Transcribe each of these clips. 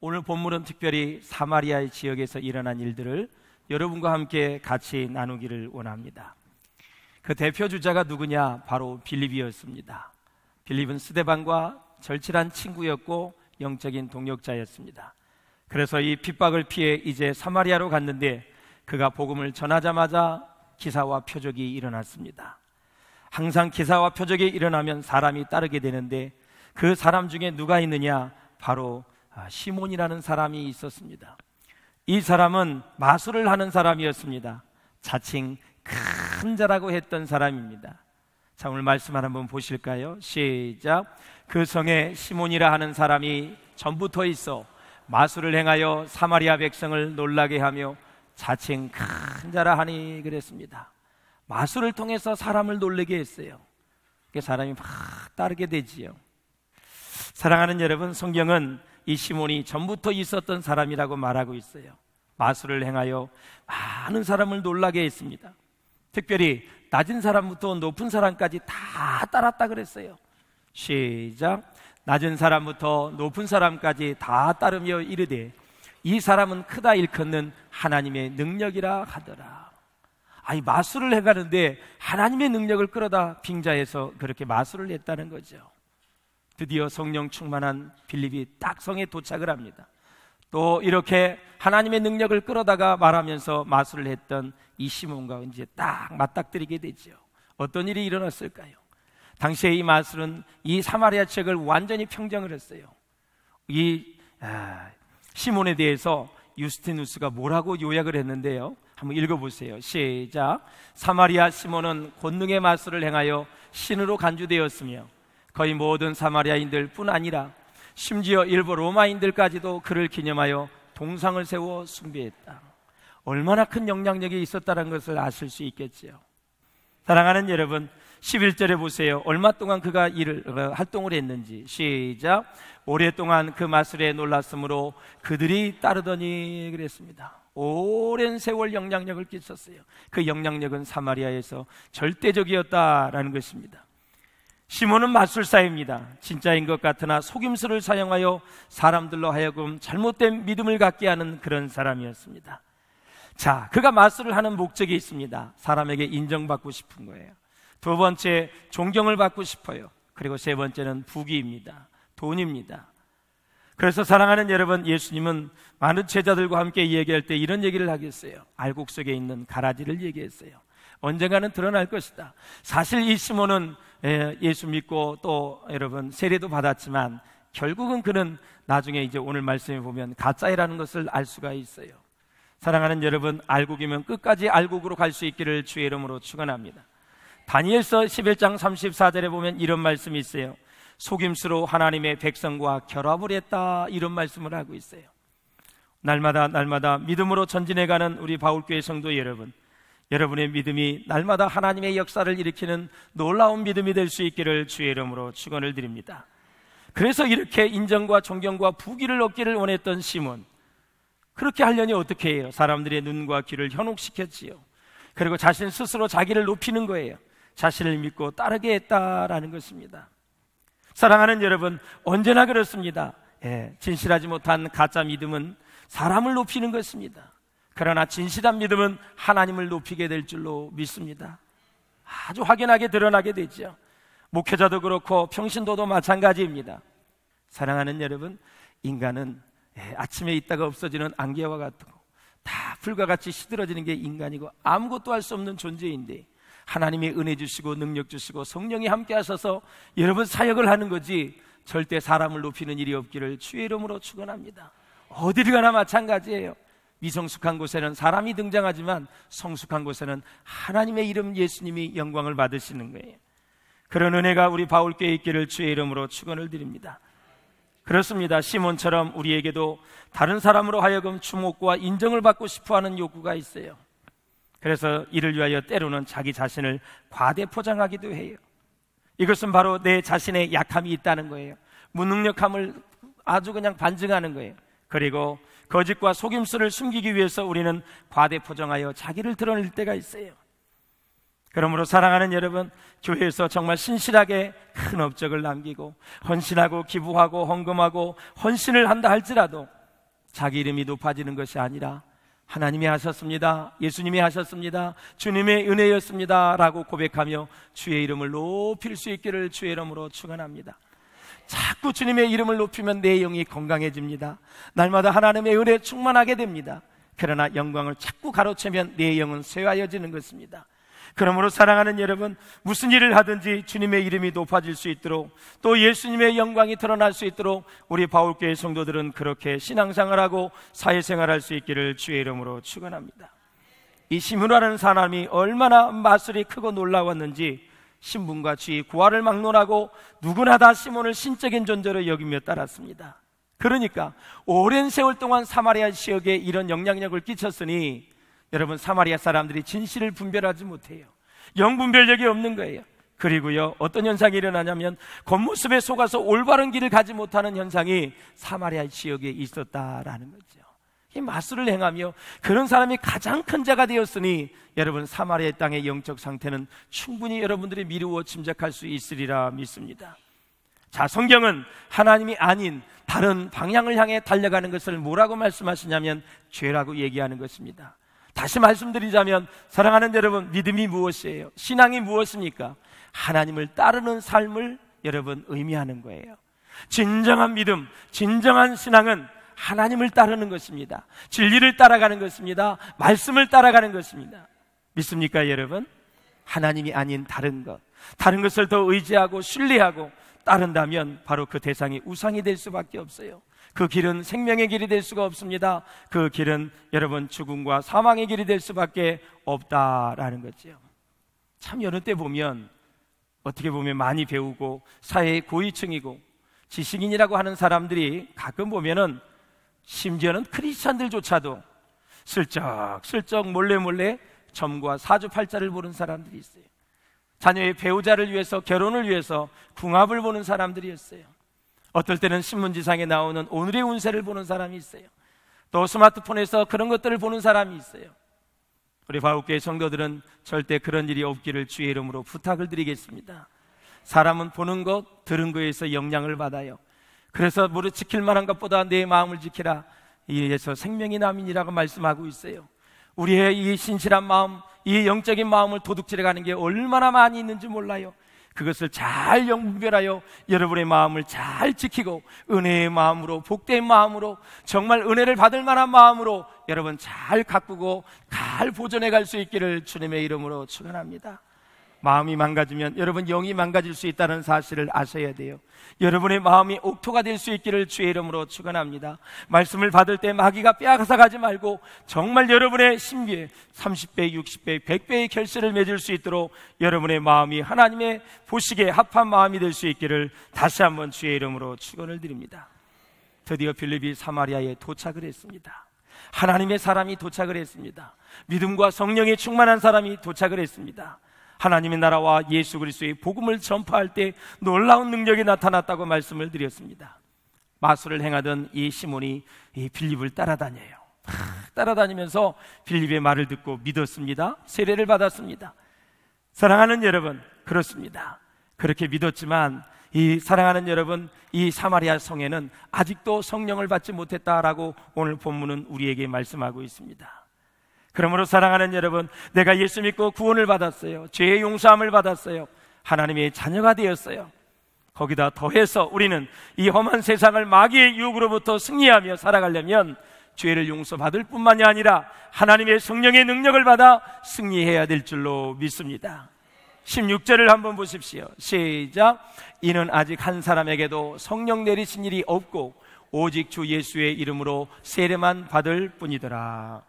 오늘 본문은 특별히 사마리아의 지역에서 일어난 일들을 여러분과 함께 같이 나누기를 원합니다. 그 대표 주자가 누구냐? 바로 빌립이었습니다. 빌립은 스데반과 절친한 친구였고 영적인 동역자였습니다. 그래서 이 핍박을 피해 이제 사마리아로 갔는데 그가 복음을 전하자마자 기사와 표적이 일어났습니다. 항상 기사와 표적이 일어나면 사람이 따르게 되는데 그 사람 중에 누가 있느냐? 바로 시몬이라는 사람이 있었습니다. 이 사람은 마술을 하는 사람이었습니다. 자칭 큰 자라고 했던 사람입니다. 자, 오늘 말씀 한번 보실까요? 시작. 그 성에 시몬이라 하는 사람이 전부터 있어 마술을 행하여 사마리아 백성을 놀라게 하며 자칭 큰 자라 하니 그랬습니다. 마술을 통해서 사람을 놀라게 했어요. 그 사람이 막 따르게 되지요. 사랑하는 여러분, 성경은 이 시몬이 전부터 있었던 사람이라고 말하고 있어요. 마술을 행하여 많은 사람을 놀라게 했습니다. 특별히 낮은 사람부터 높은 사람까지 다 따랐다 그랬어요. 시작. 낮은 사람부터 높은 사람까지 다 따르며 이르되 이 사람은 크다 일컫는 하나님의 능력이라 하더라. 아니, 마술을 해가는데 하나님의 능력을 끌어다 빙자해서 그렇게 마술을 했다는 거죠. 드디어 성령 충만한 빌립이 딱 성에 도착을 합니다. 또 이렇게 하나님의 능력을 끌어다가 말하면서 마술을 했던 이 시몬과 이제 딱 맞닥뜨리게 되죠. 어떤 일이 일어났을까요? 당시에 이 마술은 이 사마리아 지역을 완전히 평정을 했어요. 이 시몬에 대해서 유스티누스가 뭐라고 요약을 했는데요, 한번 읽어보세요. 시작. 사마리아 시몬은 권능의 마술을 행하여 신으로 간주되었으며 거의 모든 사마리아인들 뿐 아니라 심지어 일부 로마인들까지도 그를 기념하여 동상을 세워 숭배했다. 얼마나 큰 영향력이 있었다는 것을 아실 수 있겠지요. 사랑하는 여러분, 11절에 보세요. 얼마 동안 그가 활동을 했는지. 시작. 오랫동안 그 마술에 놀랐으므로 그들이 따르더니 그랬습니다. 오랜 세월 영향력을 끼쳤어요. 그 영향력은 사마리아에서 절대적이었다라는 것입니다. 시몬은 마술사입니다. 진짜인 것 같으나 속임수를 사용하여 사람들로 하여금 잘못된 믿음을 갖게 하는 그런 사람이었습니다. 자, 그가 마술을 하는 목적이 있습니다. 사람에게 인정받고 싶은 거예요. 두 번째, 존경을 받고 싶어요. 그리고 세 번째는 부귀입니다. 돈입니다. 그래서 사랑하는 여러분, 예수님은 많은 제자들과 함께 얘기할 때 이런 얘기를 하겠어요. 알곡 속에 있는 가라지를 얘기했어요. 언젠가는 드러날 것이다. 사실 이 시몬은 예수 믿고 또 여러분 세례도 받았지만 결국은 그는 나중에 이제 오늘 말씀에 보면 가짜이라는 것을 알 수가 있어요. 사랑하는 여러분, 알곡이면 끝까지 알곡으로 갈 수 있기를 주의 이름으로 축원합니다. 다니엘서 11장 34절에 보면 이런 말씀이 있어요. 속임수로 하나님의 백성과 결합을 했다, 이런 말씀을 하고 있어요. 날마다 믿음으로 전진해가는 우리 바울교회 성도 여러분, 여러분의 믿음이 날마다 하나님의 역사를 일으키는 놀라운 믿음이 될 수 있기를 주의 이름으로 축원을 드립니다. 그래서 이렇게 인정과 존경과 부귀를 얻기를 원했던 시몬, 그렇게 하려니 어떻게 해요? 사람들의 눈과 귀를 현혹시켰지요. 그리고 자신 스스로 자기를 높이는 거예요. 자신을 믿고 따르게 했다라는 것입니다. 사랑하는 여러분, 언제나 그렇습니다. 진실하지 못한 가짜 믿음은 사람을 높이는 것입니다. 그러나 진실한 믿음은 하나님을 높이게 될 줄로 믿습니다. 아주 확연하게 드러나게 되죠. 목회자도 그렇고 평신도도 마찬가지입니다. 사랑하는 여러분, 인간은 아침에 있다가 없어지는 안개와 같고 다 불과 같이 시들어지는 게 인간이고 아무것도 할 수 없는 존재인데 하나님의 은혜 주시고 능력 주시고 성령이 함께 하셔서 여러분 사역을 하는 거지 절대 사람을 높이는 일이 없기를 주의 이름으로 축원합니다. 어디를 가나 마찬가지예요. 미성숙한 곳에는 사람이 등장하지만 성숙한 곳에는 하나님의 이름 예수님이 영광을 받으시는 거예요. 그런 은혜가 우리 바울교회에 있기를 주의 이름으로 축원을 드립니다. 그렇습니다. 시몬처럼 우리에게도 다른 사람으로 하여금 주목과 인정을 받고 싶어하는 욕구가 있어요. 그래서 이를 위하여 때로는 자기 자신을 과대 포장하기도 해요. 이것은 바로 내 자신의 약함이 있다는 거예요. 무능력함을 아주 그냥 반증하는 거예요. 그리고 거짓과 속임수를 숨기기 위해서 우리는 과대 포장하여 자기를 드러낼 때가 있어요. 그러므로 사랑하는 여러분, 교회에서 정말 신실하게 큰 업적을 남기고 헌신하고 기부하고 헌금하고 헌신을 한다 할지라도 자기 이름이 높아지는 것이 아니라 하나님이 하셨습니다, 예수님이 하셨습니다, 주님의 은혜였습니다 라고 고백하며 주의 이름을 높일 수 있기를 주의 이름으로 축원합니다. 자꾸 주님의 이름을 높이면 내 영이 건강해집니다. 날마다 하나님의 은혜에 충만하게 됩니다. 그러나 영광을 자꾸 가로채면 내 영은 쇠하여지는 것입니다. 그러므로 사랑하는 여러분, 무슨 일을 하든지 주님의 이름이 높아질 수 있도록, 또 예수님의 영광이 드러날 수 있도록 우리 바울교회 성도들은 그렇게 신앙생활하고 사회생활할 수 있기를 주의 이름으로 축원합니다. 이 시므라는 사람이 얼마나 마술이 크고 놀라웠는지 신분과 지위, 구하를 막론하고 누구나 다 시몬을 신적인 존재로 여기며 따랐습니다. 그러니까 오랜 세월 동안 사마리아 지역에 이런 영향력을 끼쳤으니 여러분, 사마리아 사람들이 진실을 분별하지 못해요. 영분별력이 없는 거예요. 그리고요, 어떤 현상이 일어나냐면 겉모습에 속아서 올바른 길을 가지 못하는 현상이 사마리아 지역에 있었다라는 거죠. 이 마술을 행하며 그런 사람이 가장 큰 자가 되었으니 여러분, 사마리아 땅의 영적 상태는 충분히 여러분들이 미루어 짐작할 수 있으리라 믿습니다. 자, 성경은 하나님이 아닌 다른 방향을 향해 달려가는 것을 뭐라고 말씀하시냐면 죄라고 얘기하는 것입니다. 다시 말씀드리자면 사랑하는 여러분, 믿음이 무엇이에요? 신앙이 무엇입니까? 하나님을 따르는 삶을 여러분 의미하는 거예요. 진정한 믿음, 진정한 신앙은 하나님을 따르는 것입니다. 진리를 따라가는 것입니다. 말씀을 따라가는 것입니다. 믿습니까 여러분? 하나님이 아닌 다른 것을 더 의지하고 신뢰하고 따른다면 바로 그 대상이 우상이 될 수밖에 없어요. 그 길은 생명의 길이 될 수가 없습니다. 그 길은 여러분 죽음과 사망의 길이 될 수밖에 없다라는 거죠. 참 여느 때 보면 어떻게 보면 많이 배우고 사회의 고위층이고 지식인이라고 하는 사람들이 가끔 보면은 심지어는 크리스찬들조차도 슬쩍 몰래 점과 사주팔자를 보는 사람들이 있어요. 자녀의 배우자를 위해서, 결혼을 위해서 궁합을 보는 사람들이 있어요. 어떨 때는 신문지상에 나오는 오늘의 운세를 보는 사람이 있어요. 또 스마트폰에서 그런 것들을 보는 사람이 있어요. 우리 바울교회 성도들은 절대 그런 일이 없기를 주의 이름으로 부탁을 드리겠습니다. 사람은 보는 것, 들은 것에서 영향을 받아요. 그래서 무릇 지킬 만한 것보다 내 마음을 지키라, 이에서 생명이 남이니라고 말씀하고 있어요. 우리의 이 신실한 마음, 이 영적인 마음을 도둑질해가는 게 얼마나 많이 있는지 몰라요. 그것을 잘 영분별하여 여러분의 마음을 잘 지키고 은혜의 마음으로, 복된 마음으로, 정말 은혜를 받을 만한 마음으로 여러분 잘 가꾸고 잘 보존해 갈 수 있기를 주님의 이름으로 축원합니다. 마음이 망가지면 여러분 영이 망가질 수 있다는 사실을 아셔야 돼요. 여러분의 마음이 옥토가 될 수 있기를 주의 이름으로 축원합니다. 말씀을 받을 때 마귀가 빼앗아 가지 말고 정말 여러분의 신비에 30배, 60배, 100배의 결실을 맺을 수 있도록 여러분의 마음이 하나님의 보시기에 합한 마음이 될 수 있기를 다시 한번 주의 이름으로 축원을 드립니다. 드디어 빌립이 사마리아에 도착을 했습니다. 하나님의 사람이 도착을 했습니다. 믿음과 성령에 충만한 사람이 도착을 했습니다. 하나님의 나라와 예수 그리스도의 복음을 전파할 때 놀라운 능력이 나타났다고 말씀을 드렸습니다. 마술을 행하던 이 시몬이 이 빌립을 따라다녀요. 따라다니면서 빌립의 말을 듣고 믿었습니다. 세례를 받았습니다. 사랑하는 여러분, 그렇습니다. 그렇게 믿었지만 이 사랑하는 여러분, 이 사마리아 성에는 아직도 성령을 받지 못했다라고 오늘 본문은 우리에게 말씀하고 있습니다. 그러므로 사랑하는 여러분, 내가 예수 믿고 구원을 받았어요. 죄의 용서함을 받았어요. 하나님의 자녀가 되었어요. 거기다 더해서 우리는 이 험한 세상을 마귀의 유혹으로부터 승리하며 살아가려면 죄를 용서받을 뿐만이 아니라 하나님의 성령의 능력을 받아 승리해야 될 줄로 믿습니다. 16절을 한번 보십시오. 시작. 이는 아직 한 사람에게도 성령 내리신 일이 없고 오직 주 예수의 이름으로 세례만 받을 뿐이더라.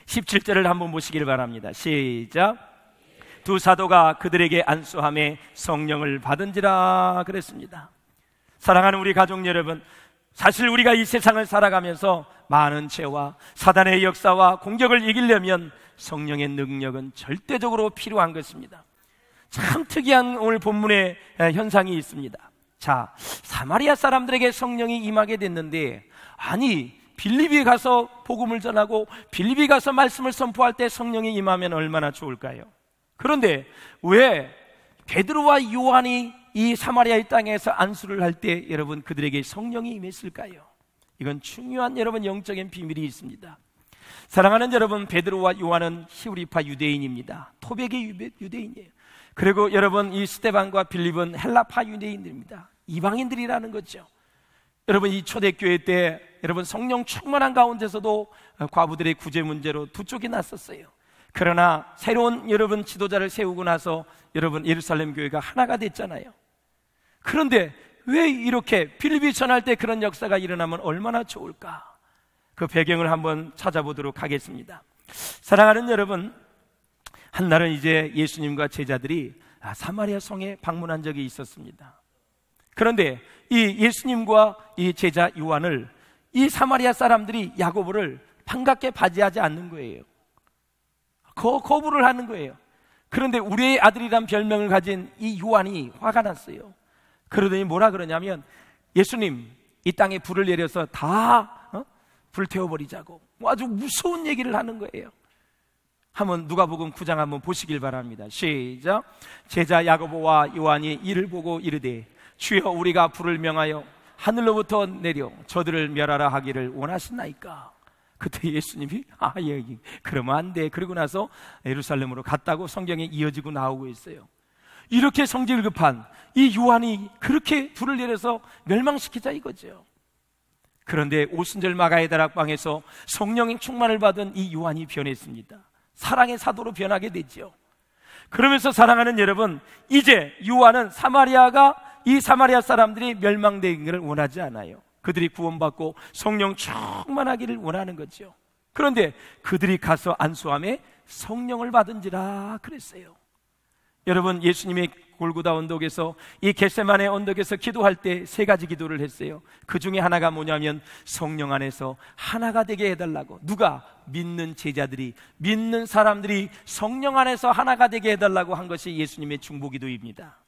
17절을 한번 보시길 바랍니다. 시작. 두 사도가 그들에게 안수함에 성령을 받은지라 그랬습니다. 사랑하는 우리 가족 여러분, 사실 우리가 이 세상을 살아가면서 많은 죄와 사단의 역사와 공격을 이기려면 성령의 능력은 절대적으로 필요한 것입니다. 참 특이한 오늘 본문의 현상이 있습니다. 자, 사마리아 사람들에게 성령이 임하게 됐는데, 아니 빌립이 가서 복음을 전하고 빌립이 가서 말씀을 선포할 때 성령이 임하면 얼마나 좋을까요? 그런데 왜 베드로와 요한이 이 사마리아의 땅에서 안수를 할 때 여러분 그들에게 성령이 임했을까요? 이건 중요한 여러분 영적인 비밀이 있습니다. 사랑하는 여러분, 베드로와 요한은 히브리파 유대인입니다. 토백의 유대인이에요. 그리고 여러분, 이 스데반과 빌립은 헬라파 유대인들입니다. 이방인들이라는 거죠. 여러분, 이 초대교회 때 여러분 성령 충만한 가운데서도 과부들의 구제 문제로 두 쪽이 났었어요. 그러나 새로운 여러분 지도자를 세우고 나서 여러분 예루살렘 교회가 하나가 됐잖아요. 그런데 왜 이렇게 빌립이 전할 때 그런 역사가 일어나면 얼마나 좋을까? 그 배경을 한번 찾아보도록 하겠습니다. 사랑하는 여러분, 한날은 이제 예수님과 제자들이 사마리아 성에 방문한 적이 있었습니다. 그런데 이 예수님과 이 제자 요한을 이 사마리아 사람들이 야고보를 반갑게 맞이하지 않는 거예요. 거부를 하는 거예요. 그런데 우리의 아들이란 별명을 가진 이 요한이 화가 났어요. 그러더니 뭐라 그러냐면, 예수님, 이 땅에 불을 내려서 다 불태워버리자고 아주 무서운 얘기를 하는 거예요. 한번 누가복음 9장 한번 보시길 바랍니다. 시작. 제자 야고보와 요한이 이를 보고 이르되, 주여, 우리가 불을 명하여 하늘로부터 내려 저들을 멸하라 하기를 원하시나이까? 그때 예수님이 예, 그러면 안 돼. 그러고 나서 예루살렘으로 갔다고 성경에 이어지고 나오고 있어요. 이렇게 성질 급한 이 요한이 그렇게 불을 내려서 멸망시키자 이거죠. 그런데 오순절 마가의 다락방에서 성령의 충만을 받은 이 요한이 변했습니다. 사랑의 사도로 변하게 되죠. 그러면서 사랑하는 여러분, 이제 요한은 이 사마리아 사람들이 멸망되기를 원하지 않아요. 그들이 구원받고 성령 충만하기를 원하는 거죠. 그런데 그들이 가서 안수함에 성령을 받은지라 그랬어요. 여러분, 예수님이 골고다 언덕에서 이 겟세마네 언덕에서 기도할 때 세 가지 기도를 했어요. 그 중에 하나가 뭐냐면 성령 안에서 하나가 되게 해달라고. 누가? 믿는 제자들이, 믿는 사람들이 성령 안에서 하나가 되게 해달라고 한 것이 예수님의 중보기도입니다.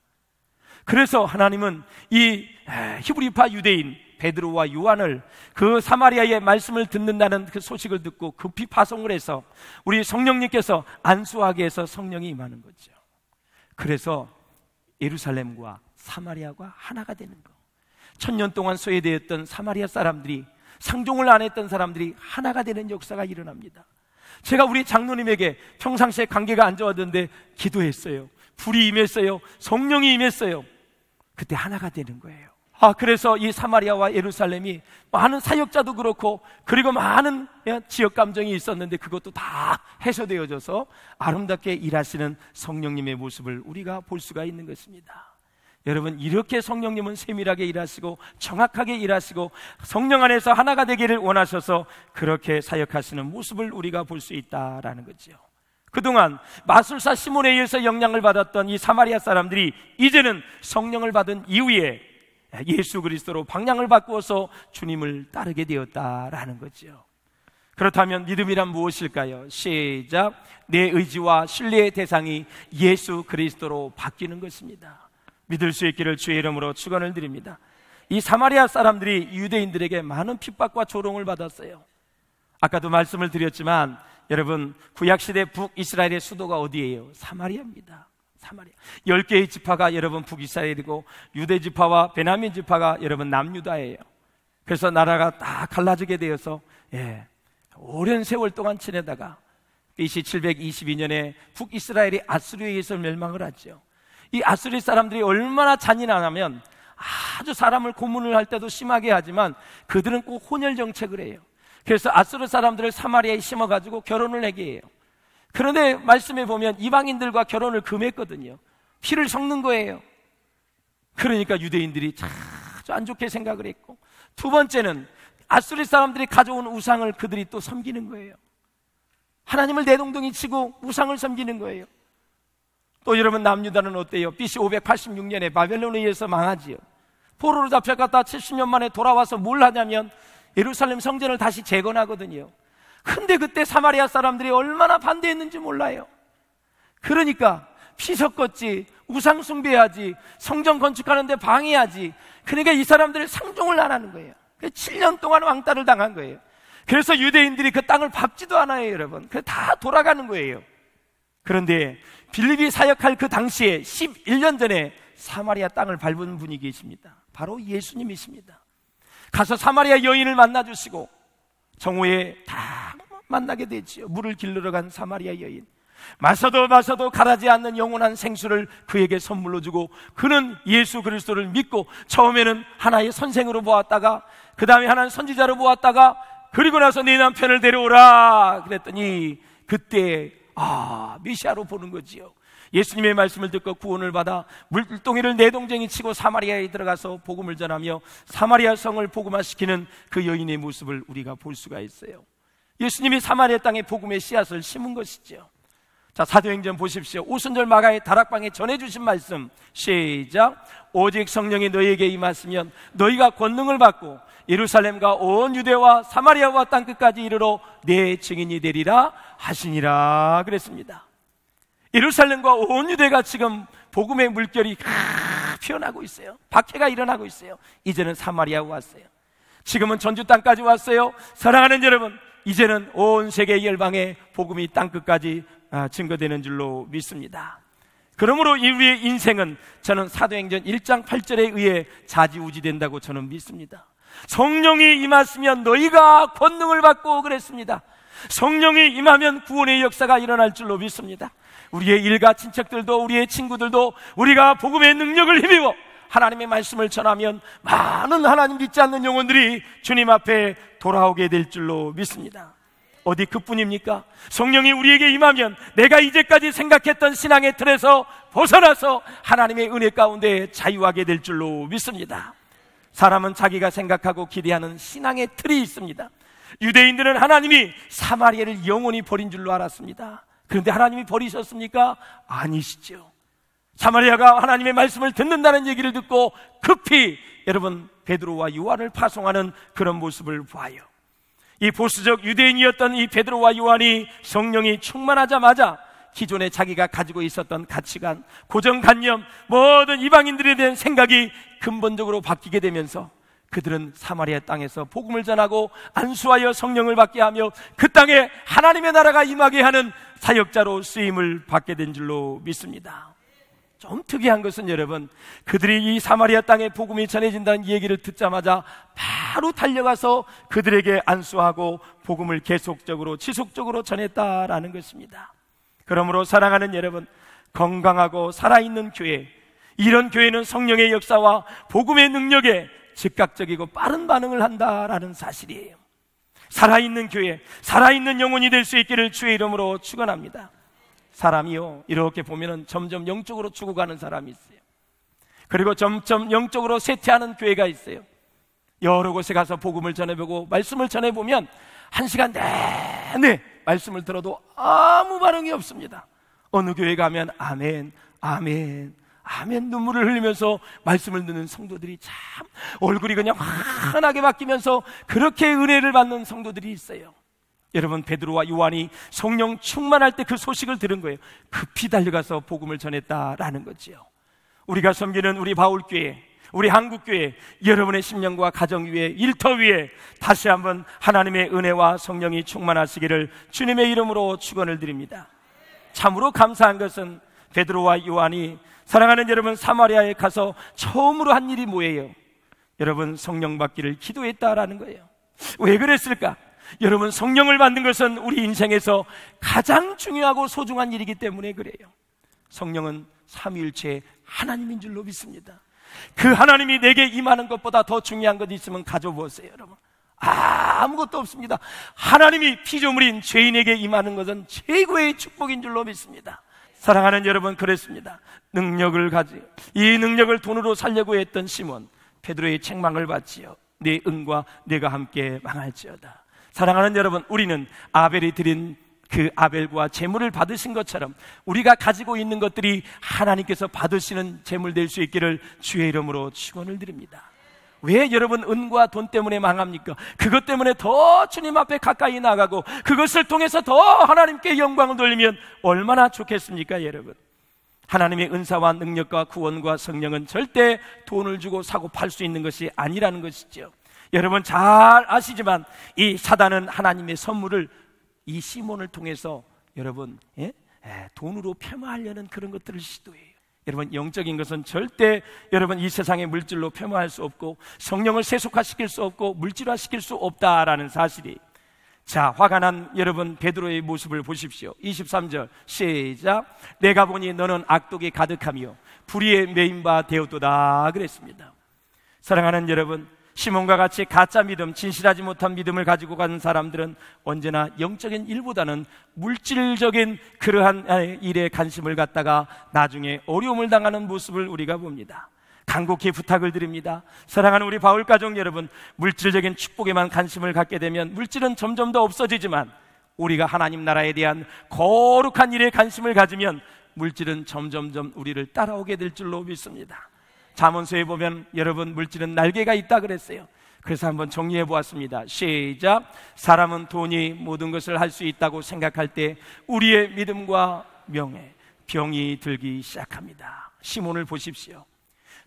그래서 하나님은 이 히브리파 유대인 베드로와 요한을 그 사마리아의 말씀을 듣는다는 그 소식을 듣고 급히 파송을 해서 우리 성령님께서 안수하게 해서 성령이 임하는 거죠. 그래서 예루살렘과 사마리아가 하나가 되는 거. 1000년 동안 소외되었던 사마리아 사람들이, 상종을 안 했던 사람들이 하나가 되는 역사가 일어납니다. 제가 우리 장로님에게 평상시에 관계가 안 좋았는데 기도했어요. 불이 임했어요. 성령이 임했어요. 그때 하나가 되는 거예요. 그래서 이 사마리아와 예루살렘이 많은 사역자도 그렇고, 그리고 많은 지역 감정이 있었는데 그것도 다 해소되어져서 아름답게 일하시는 성령님의 모습을 우리가 볼 수가 있는 것입니다. 여러분, 이렇게 성령님은 세밀하게 일하시고 정확하게 일하시고 성령 안에서 하나가 되기를 원하셔서 그렇게 사역하시는 모습을 우리가 볼 수 있다라는 거죠. 그동안 마술사 시몬에 의해서 영향을 받았던 이 사마리아 사람들이 이제는 성령을 받은 이후에 예수 그리스도로 방향을 바꾸어서 주님을 따르게 되었다라는 거죠. 그렇다면 믿음이란 무엇일까요? 시작. 내 의지와 신뢰의 대상이 예수 그리스도로 바뀌는 것입니다. 믿을 수 있기를 주의 이름으로 축원을 드립니다. 이 사마리아 사람들이 유대인들에게 많은 핍박과 조롱을 받았어요. 아까도 말씀을 드렸지만 여러분, 구약시대 북이스라엘의 수도가 어디예요? 사마리아입니다. 사마리아. 10개의 지파가 여러분 북이스라엘이고, 유대 지파와 베냐민 지파가 여러분 남유다예요. 그래서 나라가 딱 갈라지게 되어서 오랜 세월 동안 지내다가 BC 722년에 북이스라엘이 아수르에 의해서 멸망을 하죠. 이 아수르 사람들이 얼마나 잔인하냐면 아주 사람을 고문을 할 때도 심하게 하지만 그들은 꼭 혼혈 정책을 해요. 그래서 아수르 사람들을 사마리아에 심어가지고 결혼을 하게 해요. 그런데 말씀에 보면 이방인들과 결혼을 금했거든요. 피를 섞는 거예요. 그러니까 유대인들이 아주 안 좋게 생각을 했고, 두 번째는 아수르 사람들이 가져온 우상을 그들이 또 섬기는 거예요. 하나님을 내동댕이 치고 우상을 섬기는 거예요. 또 여러분, 남유다는 어때요? BC 586년에 바벨론에 의해서 망하지요. 포로로 잡혀갔다 70년 만에 돌아와서 뭘 하냐면 예루살렘 성전을 다시 재건하거든요. 근데 그때 사마리아 사람들이 얼마나 반대했는지 몰라요. 그러니까 피 섞었지, 우상 숭배하지, 성전 건축하는데 방해하지. 그러니까 이 사람들이 상종을 안 하는 거예요. 7년 동안 왕따를 당한 거예요. 그래서 유대인들이 그 땅을 밟지도 않아요, 여러분. 그래서 다 돌아가는 거예요. 그런데 빌립이 사역할 그 당시에 11년 전에 사마리아 땅을 밟은 분이 계십니다. 바로 예수님이십니다. 가서 사마리아 여인을 만나주시고 정오에 다 만나게 되지요. 물을 길르러 간 사마리아 여인, 마셔도 가라지 않는 영원한 생수를 그에게 선물로 주고, 그는 예수 그리스도를 믿고 처음에는 하나의 선생으로 보았다가 그 다음에 하나는 선지자로 보았다가, 그리고 나서 네 남편을 데려오라 그랬더니 그때 메시아로 보는 거지요. 예수님의 말씀을 듣고 구원을 받아 물동이를 내동쟁이 치고 사마리아에 들어가서 복음을 전하며 사마리아 성을 복음화시키는 그 여인의 모습을 우리가 볼 수가 있어요. 예수님이 사마리아 땅에 복음의 씨앗을 심은 것이죠. 자, 사도행전 보십시오. 오순절 마가의 다락방에 전해주신 말씀, 시작. 오직 성령이 너희에게 임하시면 너희가 권능을 받고 예루살렘과 온 유대와 사마리아와 땅끝까지 이르러 내 증인이 되리라 하시니라 그랬습니다. 예루살렘과 온 유대가 지금 복음의 물결이 피어나고 있어요. 박해가 일어나고 있어요. 이제는 사마리아 왔어요. 지금은 전주 땅까지 왔어요. 사랑하는 여러분, 이제는 온 세계 열방의 복음이 땅끝까지 증거되는 줄로 믿습니다. 그러므로 우리의 인생은 저는 사도행전 1장 8절에 의해 좌지우지된다고 저는 믿습니다. 성령이 임하시면 너희가 권능을 받고 그랬습니다. 성령이 임하면 구원의 역사가 일어날 줄로 믿습니다. 우리의 일가 친척들도, 우리의 친구들도 우리가 복음의 능력을 힘입어 하나님의 말씀을 전하면 많은 하나님 믿지 않는 영혼들이 주님 앞에 돌아오게 될 줄로 믿습니다. 어디 그뿐입니까? 성령이 우리에게 임하면 내가 이제까지 생각했던 신앙의 틀에서 벗어나서 하나님의 은혜 가운데 자유하게 될 줄로 믿습니다. 사람은 자기가 생각하고 기대하는 신앙의 틀이 있습니다. 유대인들은 하나님이 사마리아를 영원히 버린 줄로 알았습니다. 그런데 하나님이 버리셨습니까? 아니시죠. 사마리아가 하나님의 말씀을 듣는다는 얘기를 듣고 급히 여러분 베드로와 요한을 파송하는 그런 모습을 봐요. 이 보수적 유대인이었던 이 베드로와 요한이 성령이 충만하자마자 기존에 자기가 가지고 있었던 가치관, 고정관념, 모든 이방인들에 대한 생각이 근본적으로 바뀌게 되면서 그들은 사마리아 땅에서 복음을 전하고 안수하여 성령을 받게 하며 그 땅에 하나님의 나라가 임하게 하는 사역자로 쓰임을 받게 된 줄로 믿습니다. 좀 특이한 것은 여러분, 그들이 이 사마리아 땅에 복음이 전해진다는 얘기를 듣자마자 바로 달려가서 그들에게 안수하고 복음을 계속적으로 지속적으로 전했다라는 것입니다. 그러므로 사랑하는 여러분, 건강하고 살아있는 교회, 이런 교회는 성령의 역사와 복음의 능력에 즉각적이고 빠른 반응을 한다라는 사실이에요. 살아있는 교회, 살아있는 영혼이 될 수 있기를 주의 이름으로 축원합니다. 사람이요, 이렇게 보면은 점점 영적으로 죽어가는 사람이 있어요. 그리고 점점 영적으로 쇠퇴하는 교회가 있어요. 여러 곳에 가서 복음을 전해보고 말씀을 전해보면 1시간 내내 말씀을 들어도 아무 반응이 없습니다. 어느 교회 가면 아멘, 아멘, 아멘 눈물을 흘리면서 말씀을 듣는 성도들이 참 얼굴이 그냥 환하게 바뀌면서 그렇게 은혜를 받는 성도들이 있어요. 여러분, 베드로와 요한이 성령 충만할 때 그 소식을 들은 거예요. 급히 달려가서 복음을 전했다라는 거지요. 우리가 섬기는 우리 바울교회, 우리 한국교회, 여러분의 심령과 가정 위에, 일터 위에 다시 한번 하나님의 은혜와 성령이 충만하시기를 주님의 이름으로 축원을 드립니다. 참으로 감사한 것은 베드로와 요한이, 사랑하는 여러분, 사마리아에 가서 처음으로 한 일이 뭐예요? 여러분, 성령 받기를 기도했다라는 거예요. 왜 그랬을까? 여러분, 성령을 받는 것은 우리 인생에서 가장 중요하고 소중한 일이기 때문에 그래요. 성령은 삼위일체 하나님인 줄로 믿습니다. 그 하나님이 내게 임하는 것보다 더 중요한 것 있으면 가져보세요. 여러분, 아무것도 없습니다. 하나님이 피조물인 죄인에게 임하는 것은 최고의 축복인 줄로 믿습니다. 사랑하는 여러분, 그랬습니다. 능력을 가지고 이 능력을 돈으로 살려고 했던 시몬, 베드로의 책망을 받지요. 내 은과 내가 함께 망할지어다. 사랑하는 여러분, 우리는 아벨이 드린 그 아벨과 제물을 받으신 것처럼 우리가 가지고 있는 것들이 하나님께서 받으시는 제물 될 수 있기를 주의 이름으로 축원을 드립니다. 왜 여러분 은과 돈 때문에 망합니까? 그것 때문에 더 주님 앞에 가까이 나가고 그것을 통해서 더 하나님께 영광을 돌리면 얼마나 좋겠습니까, 여러분? 하나님의 은사와 능력과 구원과 성령은 절대 돈을 주고 사고 팔 수 있는 것이 아니라는 것이죠. 여러분 잘 아시지만 이 사단은 하나님의 선물을 이 시몬을 통해서 여러분 돈으로 폄하하려는 그런 것들을 시도해요. 여러분, 영적인 것은 절대 여러분 이 세상의 물질로 표현할 수 없고 성령을 세속화시킬 수 없고 물질화시킬 수 없다라는 사실이. 자, 화가 난 여러분 베드로의 모습을 보십시오. 23절 시작. 내가 보니 너는 악독이 가득하며 불의에 매인 바 되었도다 그랬습니다. 사랑하는 여러분, 시몬과 같이 가짜 믿음, 진실하지 못한 믿음을 가지고 가는 사람들은 언제나 영적인 일보다는 물질적인 그러한 일에 관심을 갖다가 나중에 어려움을 당하는 모습을 우리가 봅니다. 간곡히 부탁을 드립니다. 사랑하는 우리 바울 가족 여러분, 물질적인 축복에만 관심을 갖게 되면 물질은 점점 더 없어지지만 우리가 하나님 나라에 대한 거룩한 일에 관심을 가지면 물질은 점점점 우리를 따라오게 될 줄로 믿습니다. 잠언서에 보면 여러분 물질은 날개가 있다 그랬어요. 그래서 한번 정리해 보았습니다. 시작. 사람은 돈이 모든 것을 할 수 있다고 생각할 때 우리의 믿음과 명예, 병이 들기 시작합니다. 시몬을 보십시오.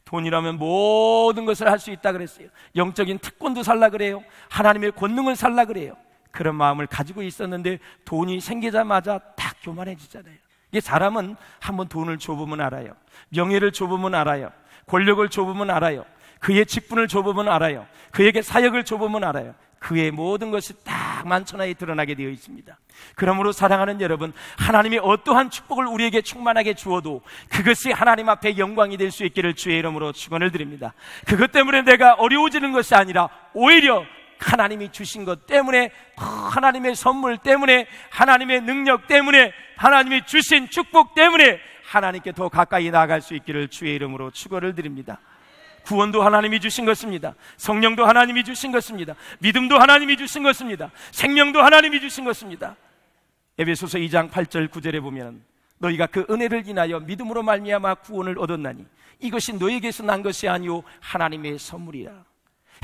돈이라면 모든 것을 할 수 있다 그랬어요. 영적인 특권도 살라 그래요. 하나님의 권능을 살라 그래요. 그런 마음을 가지고 있었는데 돈이 생기자마자 딱 교만해지잖아요. 이게 사람은 한번 돈을 줘보면 알아요. 명예를 줘보면 알아요. 권력을 줘보면 알아요. 그의 직분을 줘보면 알아요. 그에게 사역을 줘보면 알아요. 그의 모든 것이 딱 만천하에 드러나게 되어 있습니다. 그러므로 사랑하는 여러분, 하나님이 어떠한 축복을 우리에게 충만하게 주어도 그것이 하나님 앞에 영광이 될 수 있기를 주의 이름으로 축원을 드립니다. 그것 때문에 내가 어려워지는 것이 아니라 오히려 하나님이 주신 것 때문에, 하나님의 선물 때문에, 하나님의 능력 때문에, 하나님이 주신 축복 때문에 하나님께 더 가까이 나아갈 수 있기를 주의 이름으로 축원을 드립니다. 구원도 하나님이 주신 것입니다. 성령도 하나님이 주신 것입니다. 믿음도 하나님이 주신 것입니다. 생명도 하나님이 주신 것입니다. 에베소서 2장 8절 9절에 보면 너희가 그 은혜를 인하여 믿음으로 말미암아 구원을 얻었나니 이것이 너희에게서 난 것이 아니오 하나님의 선물이라.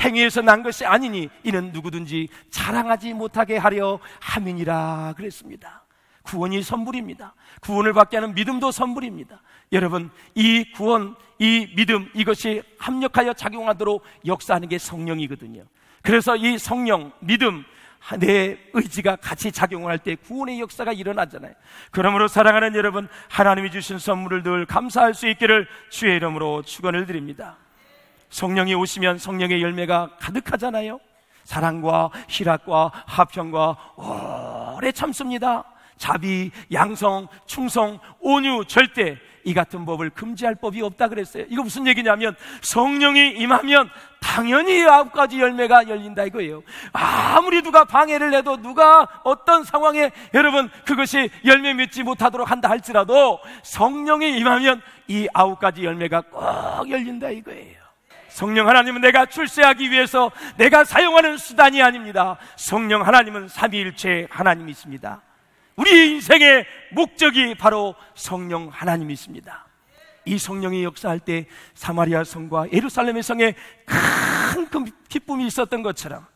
행위에서 난 것이 아니니 이는 누구든지 자랑하지 못하게 하려 함이니라 그랬습니다. 구원이 선물입니다. 구원을 받게 하는 믿음도 선물입니다. 여러분, 이 구원, 이 믿음, 이것이 합력하여 작용하도록 역사하는 게 성령이거든요. 그래서 이 성령, 믿음, 내 의지가 같이 작용을 할 때 구원의 역사가 일어나잖아요. 그러므로 사랑하는 여러분, 하나님이 주신 선물을 늘 감사할 수 있기를 주의 이름으로 축원을 드립니다. 성령이 오시면 성령의 열매가 가득하잖아요. 사랑과 희락과 화평과 오래 참습니다. 자비, 양성, 충성, 온유, 절대, 이 같은 법을 금지할 법이 없다 그랬어요. 이거 무슨 얘기냐면 성령이 임하면 당연히 9가지 열매가 열린다 이거예요. 아무리 누가 방해를 해도, 누가 어떤 상황에 여러분 그것이 열매 맺지 못하도록 한다 할지라도 성령이 임하면 이 9가지 열매가 꼭 열린다 이거예요. 성령 하나님은 내가 출세하기 위해서 내가 사용하는 수단이 아닙니다. 성령 하나님은 삼위일체 하나님이십니다. 우리 인생의 목적이 바로 성령 하나님이십니다. 이 성령이 역사할 때 사마리아 성과 예루살렘의 성에 큰 기쁨이 있었던 것처럼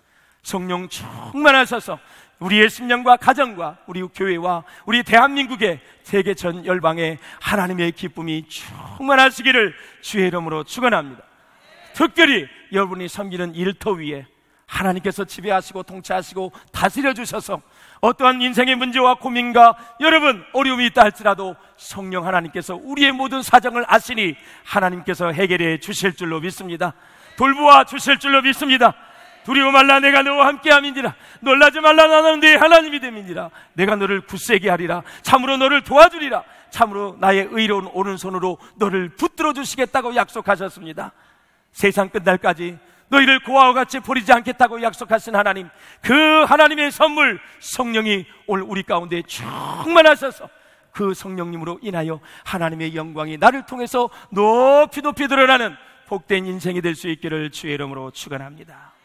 성령 충만하셔서 우리의 심령과 가정과 우리 교회와 우리 대한민국의 세계 전 열방에 하나님의 기쁨이 충만하시기를 주의 이름으로 축원합니다. 특별히 여러분이 섬기는 일터 위에 하나님께서 지배하시고 통치하시고 다스려 주셔서 어떠한 인생의 문제와 고민과 여러분 어려움이 있다 할지라도 성령 하나님께서 우리의 모든 사정을 아시니 하나님께서 해결해 주실 줄로 믿습니다. 돌보아 주실 줄로 믿습니다. 두려워 말라, 내가 너와 함께함이니라. 놀라지 말라, 나는 네 하나님이 됨이니라. 내가 너를 굳세게 하리라. 참으로 너를 도와주리라. 참으로 나의 의로운 오른손으로 너를 붙들어 주시겠다고 약속하셨습니다. 세상 끝날까지 너희를 고아와 같이 버리지 않겠다고 약속하신 하나님, 그 하나님의 선물 성령이 오늘 우리 가운데 충만하셔서 그 성령님으로 인하여 하나님의 영광이 나를 통해서 높이 높이 드러나는 복된 인생이 될 수 있기를 주의 이름으로 축원합니다.